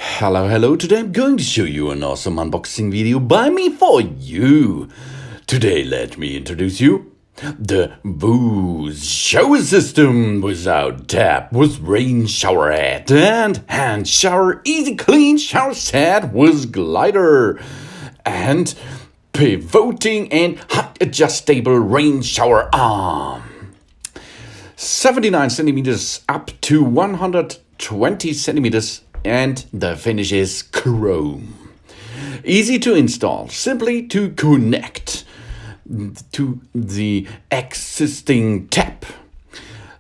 Hello, today I'm going to show you an awesome unboxing video by me for you. Today let me introduce you the WOOHSE shower system without tap with rain shower head and hand shower easy clean shower set with glider and pivoting and height adjustable rain shower arm. 79 centimeters up to 120 centimeters, and the finish is chrome. Easy to install, simply to connect to the existing tap.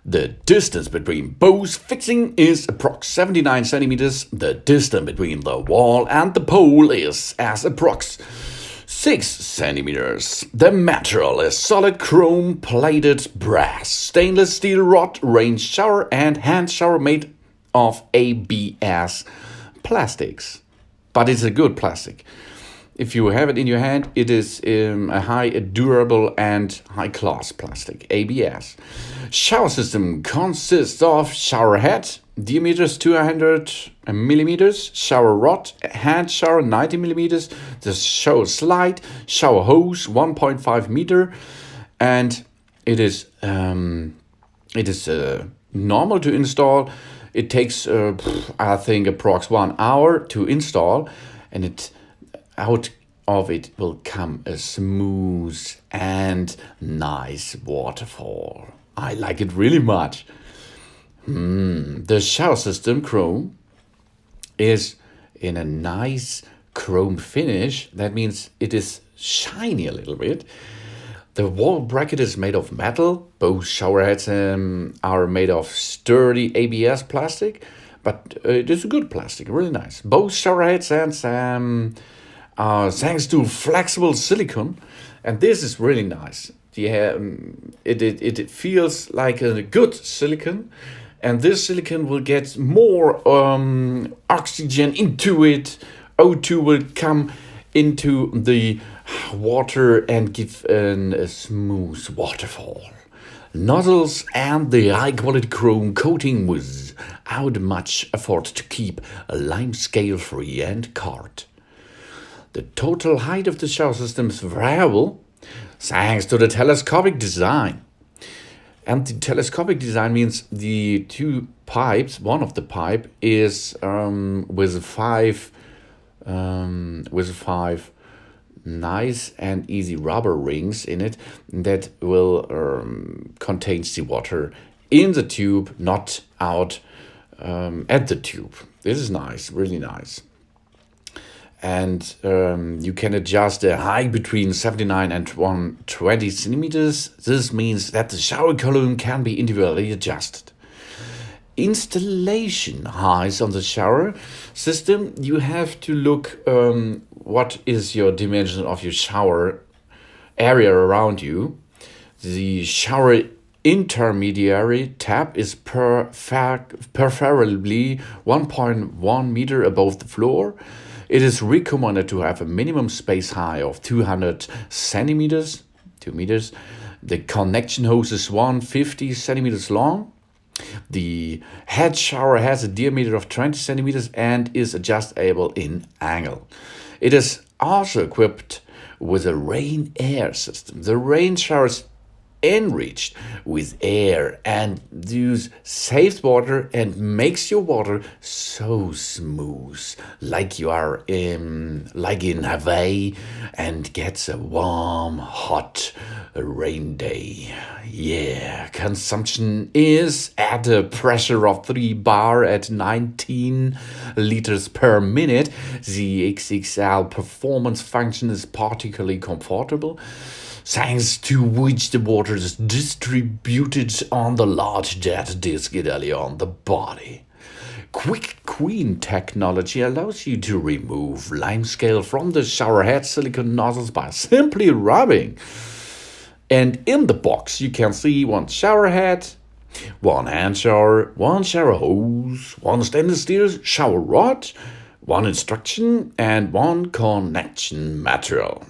The distance between both fixing is approx 79 centimeters. The distance between the wall and the pole is as approx 6 centimeters. The material is solid chrome plated brass, stainless steel rod, rain shower and hand shower made of ABS plastics. But it's a good plastic. If you have it in your hand, it is a high durable and high class plastic, ABS. Shower system consists of shower head, diameters 200 millimeters, shower rod, hand shower 90 millimeters, the shower slide, shower hose 1.5 meter, and it is normal to install. It takes I think approx 1 hour to install, and out of it will come a smooth and nice waterfall. I like it really much. The shower system chrome is in a nice chrome finish. That means it is shiny a little bit. The wall bracket is made of metal. Both shower heads are made of sturdy ABS plastic, but it is a good plastic, really nice. Both shower heads and thanks to flexible silicone, and this is really nice. It feels like a good silicone, and this silicone will get more oxygen into it. O2 will come into the water and give a smooth waterfall. Nozzles and the high quality chrome coating without much effort to keep a limescale free and hard. The total height of the shower system is variable thanks to the telescopic design. And the telescopic design means the two pipes, one of the pipe is with five nice and easy rubber rings in it that will contain the water in the tube, not out at the tube. This is nice, really nice. And you can adjust the height between 79 and 120 centimeters. This means that the shower column can be individually adjusted. Installation height on the shower system, you have to look what is your dimension of your shower area around you. The shower intermediary tap is preferably 1.1 meter above the floor. It is recommended to have a minimum space height of 200 centimeters, 2 meters. The connection hose is 150 centimeters long. The head shower has a diameter of 20 centimeters and is adjustable in angle. It is also equipped with a rain air system. The rain shower is enriched with air and thus saves water and makes your water so smooth, like you are in Hawaii and gets a warm, hot rain day. Yeah, consumption is at a pressure of 3 bar at 19 liters per minute. The XXL performance function is particularly comfortable, thanks to which the water is distributed on the large jet disc ideally on the body. Quick Queen technology allows you to remove limescale from the shower head silicone nozzles by simply rubbing. And in the box you can see one shower head, one hand shower, one shower hose, one stainless steel shower rod, one instruction, and one connection material.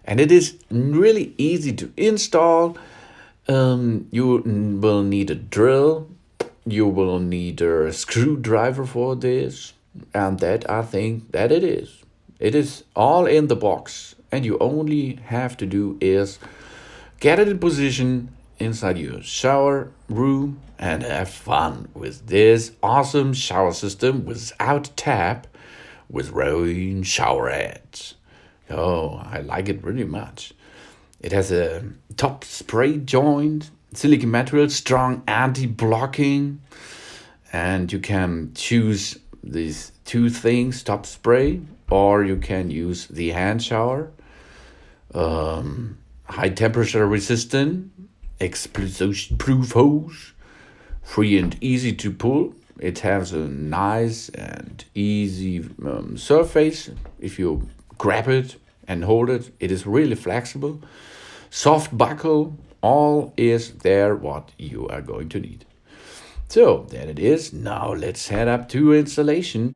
And it is really easy to install. You will need a drill. You will need a screwdriver for this. And that I think that it is. It is all in the box, and you only have to do is get it in position inside your shower room and have fun with this awesome shower system without tap with rain shower heads. Oh, I like it really much. It has a top spray joint, silicone material, strong anti-blocking, and you can choose these two things, top spray, or you can use the hand shower. High temperature resistant, explosion proof hose, free and easy to pull. It has a nice and easy surface. If you grab it and hold it, it is really flexible. Soft buckle, all is there what you are going to need. So, there it is. Now let's head up to installation.